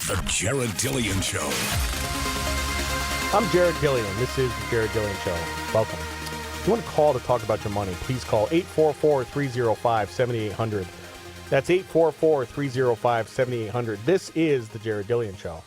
The Jared Dillian Show. I'm Jared Dillian. This is the Jared Dillian Show. Welcome. If you want to call to talk about your money, please call 844-305-7800. That's 844-305-7800. This is the Jared Dillian Show. You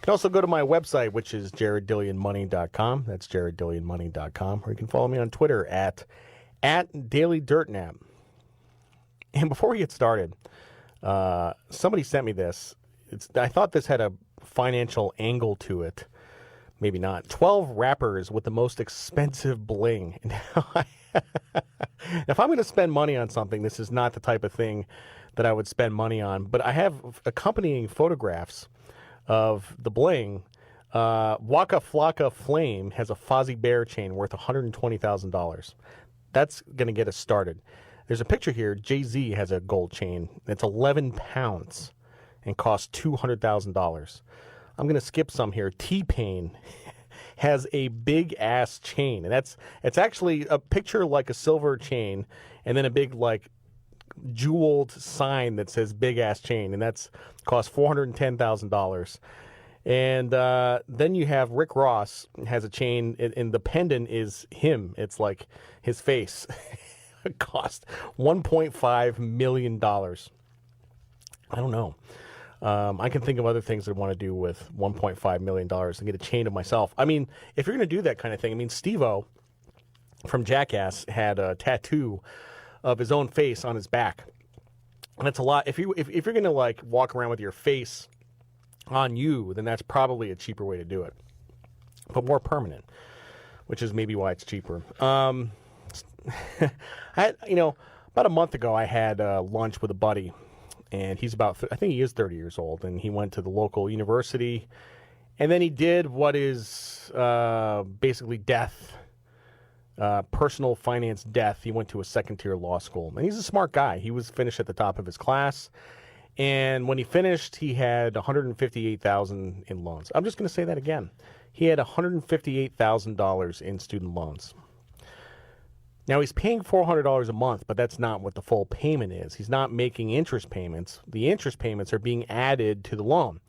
can also go to my website, which is jareddillianmoney.com. That's jareddillianmoney.com. Or you can follow me on Twitter at DailyDirtNap. And before we get started, somebody sent me this. I thought this had a financial angle to it. Maybe not. 12 rappers with the most expensive bling. Now, if I'm going to spend money on something, this is not the type of thing that I would spend money on. But I have accompanying photographs of the bling. Waka Flocka Flame has a Fozzie Bear chain worth $120,000. That's going to get us started. There's a picture here. Jay-Z has a gold chain. It's 11 pounds and costs $200,000. I'm going to skip some here. T-Pain has a big-ass chain. And it's actually a picture like a silver chain and then a big, like, jeweled sign that says big-ass chain. And that's cost $410,000. And then you have Rick Ross has a chain, and the pendant is him. It's like his face. It cost $1.5 million. I don't know. I can think of other things I want to do with $1.5 million and get a chain of myself. I mean, if you're going to do that kind of thing, I mean, Steve-O from Jackass had a tattoo of his own face on his back. And that's a lot. If you're going to, like, walk around with your face on you, then that's probably a cheaper way to do it. But more permanent, which is maybe why it's cheaper. About a month ago, I had lunch with a buddy. And he's I think he is 30 years old, and he went to the local university, and then he did what is basically death, personal finance death. He went to a second-tier law school, and he's a smart guy. He was finished at the top of his class, and when he finished, he had $158,000 in loans. I'm just going to say that again. He had $158,000 in student loans. Now, he's paying $400 a month, but that's not what the full payment is. He's not making interest payments. The interest payments are being added to the loan.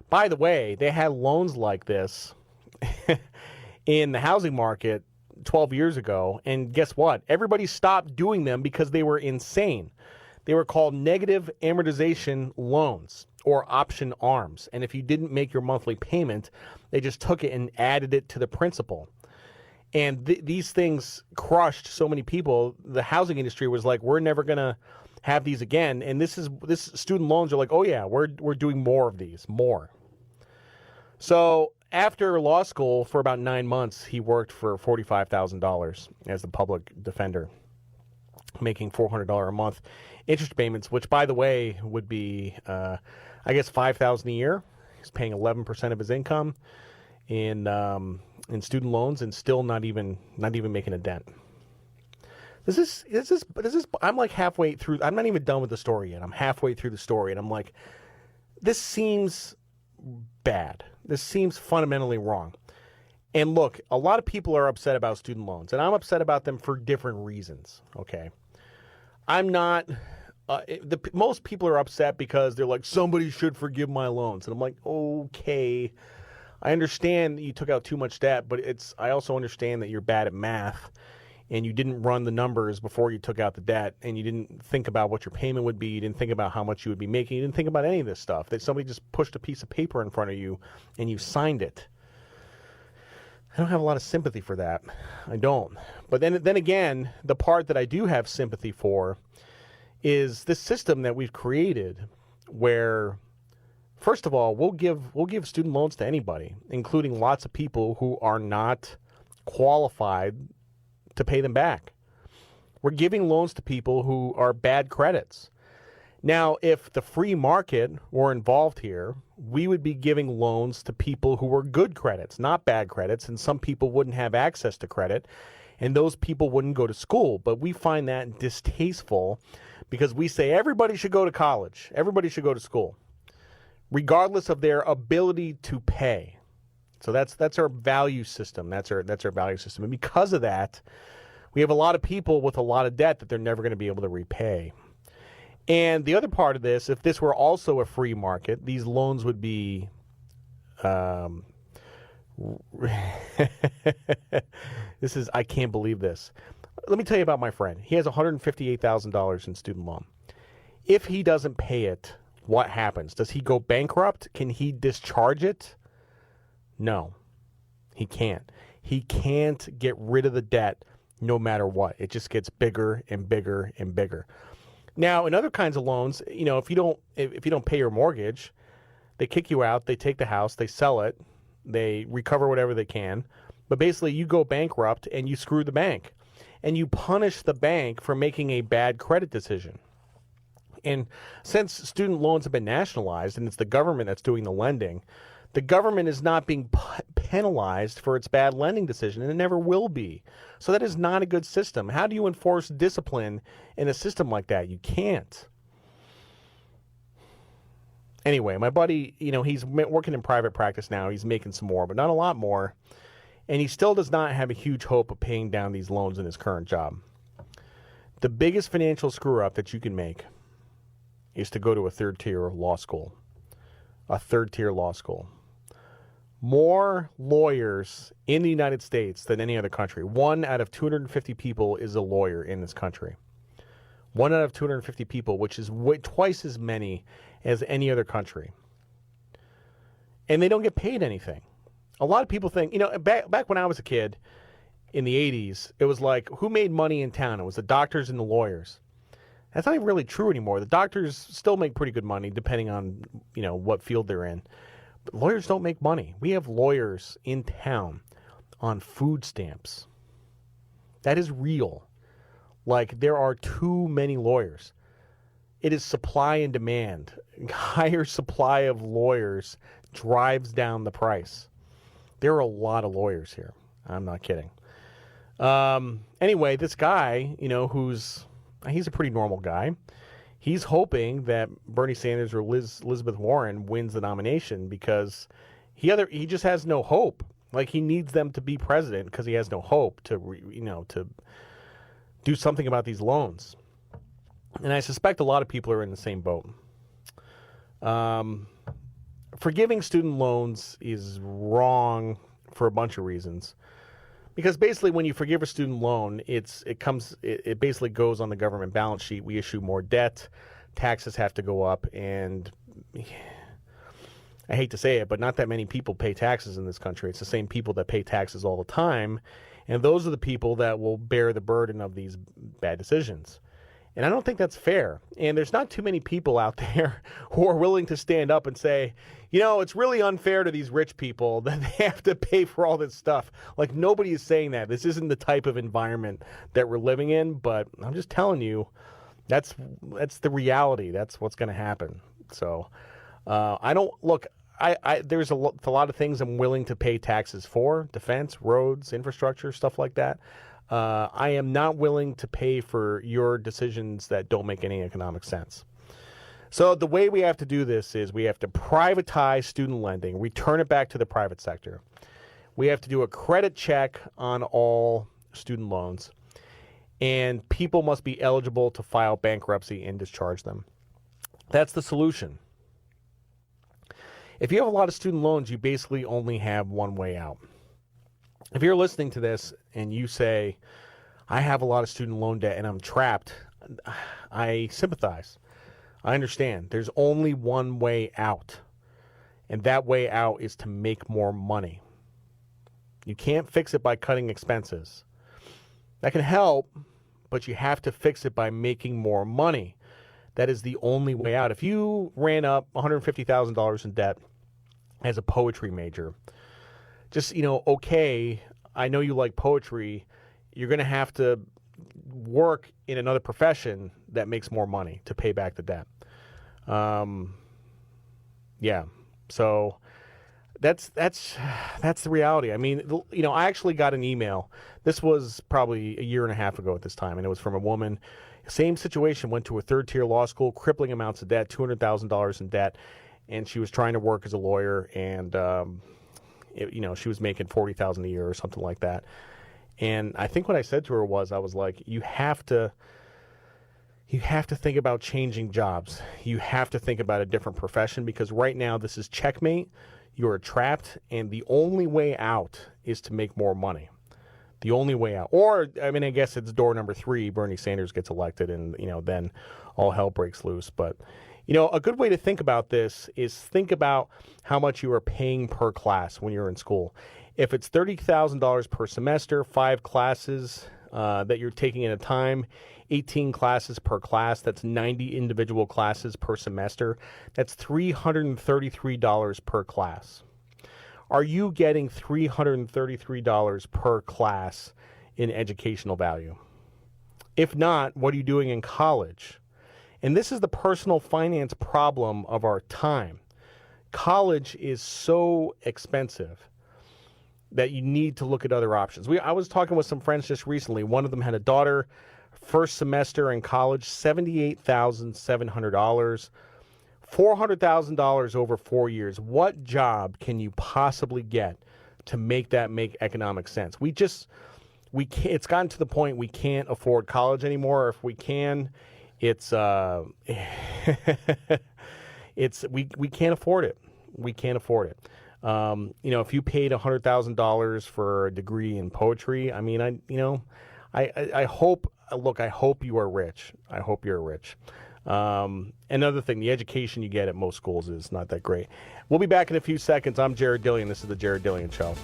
By the way, they had loans like this in the housing market 12 years ago, and guess what? Everybody stopped doing them because they were insane. They were called negative amortization loans, or option arms. And if you didn't make your monthly payment, they just took it and added it to the principal. And these things crushed so many people. The housing industry was like, we're never going to have these again. And this student loans are like, oh, yeah, we're doing more of these, more. So after law school, for about 9 months, he worked for $45,000 as the public defender, making $400 a month interest payments, which, by the way, would be, I guess, $5,000 a year. He's paying 11% of his income in student loans, and still not even making a dent. This is. I'm like halfway through. I'm not even done with the story yet. I'm halfway through the story, and I'm like, this seems bad. This seems fundamentally wrong. And look, a lot of people are upset about student loans, and I'm upset about them for different reasons. Okay, I'm not. Most people are upset because they're like, somebody should forgive my loans, and I'm like, okay. I understand you took out too much debt, but I also understand that you're bad at math and you didn't run the numbers before you took out the debt, and you didn't think about what your payment would be. You didn't think about how much you would be making. You didn't think about any of this stuff. That somebody just pushed a piece of paper in front of you and you signed it. I don't have a lot of sympathy for that. I don't. But then again, the part that I do have sympathy for is this system that we've created where, first of all, we'll give student loans to anybody, including lots of people who are not qualified to pay them back. We're giving loans to people who are bad credits. Now, if the free market were involved here, we would be giving loans to people who were good credits, not bad credits, and some people wouldn't have access to credit, and those people wouldn't go to school. But we find that distasteful because we say everybody should go to college, everybody should go to school, regardless of their ability to pay. So that's our value system. That's our value system. And because of that, we have a lot of people with a lot of debt that they're never going to be able to repay. And the other part of this, if this were also a free market, these loans would be I can't believe this. Let me tell you about my friend. He has $158,000 in student loan. If he doesn't pay it, what happens? Does he go bankrupt? Can he discharge it? No, he can't. He can't get rid of the debt no matter what. It just gets bigger and bigger and bigger. Now, in other kinds of loans, if you don't pay your mortgage, they kick you out, they take the house, they sell it, they recover whatever they can. But basically, you go bankrupt and you screw the bank. And you punish the bank for making a bad credit decision. And since student loans have been nationalized and it's the government that's doing the lending, the government is not being penalized for its bad lending decision, and it never will be. So that is not a good system. How do you enforce discipline in a system like that? You can't. Anyway, my buddy, he's working in private practice now. He's making some more, but not a lot more. And he still does not have a huge hope of paying down these loans in his current job. The biggest financial screw-up that you can make is to go to a third-tier law school. A third-tier law school. More lawyers in the United States than any other country. 1 out of 250 people is a lawyer in this country. 1 out of 250 people, which is twice as many as any other country. And they don't get paid anything. A lot of people think, back when I was a kid in the 80s, it was like, who made money in town? It was the doctors and the lawyers. That's not even really true anymore. The doctors still make pretty good money depending on, what field they're in. But lawyers don't make money. We have lawyers in town on food stamps. That is real. Like, there are too many lawyers. It is supply and demand. Higher supply of lawyers drives down the price. There are a lot of lawyers here. I'm not kidding. Anyway, this guy, he's a pretty normal guy. He's hoping that Bernie Sanders or Elizabeth Warren wins the nomination because he just has no hope. Like, he needs them to be president because he has no hope to do something about these loans. And I suspect a lot of people are in the same boat. Forgiving student loans is wrong for a bunch of reasons. Because basically when you forgive a student loan, it basically goes on the government balance sheet. We issue more debt, taxes have to go up, and I hate to say it, but not that many people pay taxes in this country. It's the same people that pay taxes all the time, and those are the people that will bear the burden of these bad decisions. And I don't think that's fair. And there's not too many people out there who are willing to stand up and say, it's really unfair to these rich people that they have to pay for all this stuff. Like, nobody is saying that. This isn't the type of environment that we're living in, but I'm just telling you, that's the reality. That's what's going to happen. So there's a lot of things I'm willing to pay taxes for: defense, roads, infrastructure, stuff like that. I am not willing to pay for your decisions that don't make any economic sense. So the way we have to do this is we have to privatize student lending, return it back to the private sector. We have to do a credit check on all student loans, and people must be eligible to file bankruptcy and discharge them. That's the solution. If you have a lot of student loans, you basically only have one way out. If you're listening to this and you say, I have a lot of student loan debt and I'm trapped, I sympathize. I understand. There's only one way out, and that way out is to make more money. You can't fix it by cutting expenses. That can help, but you have to fix it by making more money. That is the only way out. If you ran up $150,000 in debt as a poetry major, just, okay, I know you like poetry. You're going to have to work in another profession that makes more money to pay back the debt. Yeah. So that's the reality. I mean, I actually got an email. This was probably a year and a half ago at this time, and it was from a woman. Same situation, went to a third-tier law school, crippling amounts of debt, $200,000 in debt, and she was trying to work as a lawyer, and she was making $40,000 a year or something like that. And I think what I said to her was, I was like, you have to you have to think about changing jobs. You have to think about a different profession, because right now this is checkmate. You're trapped, and the only way out is to make more money. The only way out. Or, I mean, I guess it's door number 3. Bernie Sanders gets elected, and, then all hell breaks loose. But, a good way to think about this is think about how much you are paying per class when you're in school. If it's $30,000 per semester, 5 classes that you're taking at a time, 18 classes per class, that's 90 individual classes per semester. That's $333 per class. Are you getting $333 per class in educational value? If not, what are you doing in college? And this is the personal finance problem of our time. College is so expensive that you need to look at other options. I was talking with some friends just recently. One of them had a daughter, first semester in college, $78,700. $400,000 over 4 years. What job can you possibly get to make that make economic sense? We can't, it's gotten to the point we can't afford college anymore. If we can, it's we can't afford it. We can't afford it. If you paid $100,000 for a degree in poetry, I mean, I hope you are rich. I hope you're rich. Another thing, the education you get at most schools is not that great. We'll be back in a few seconds. I'm Jared Dillian. This is the Jared Dillian Show.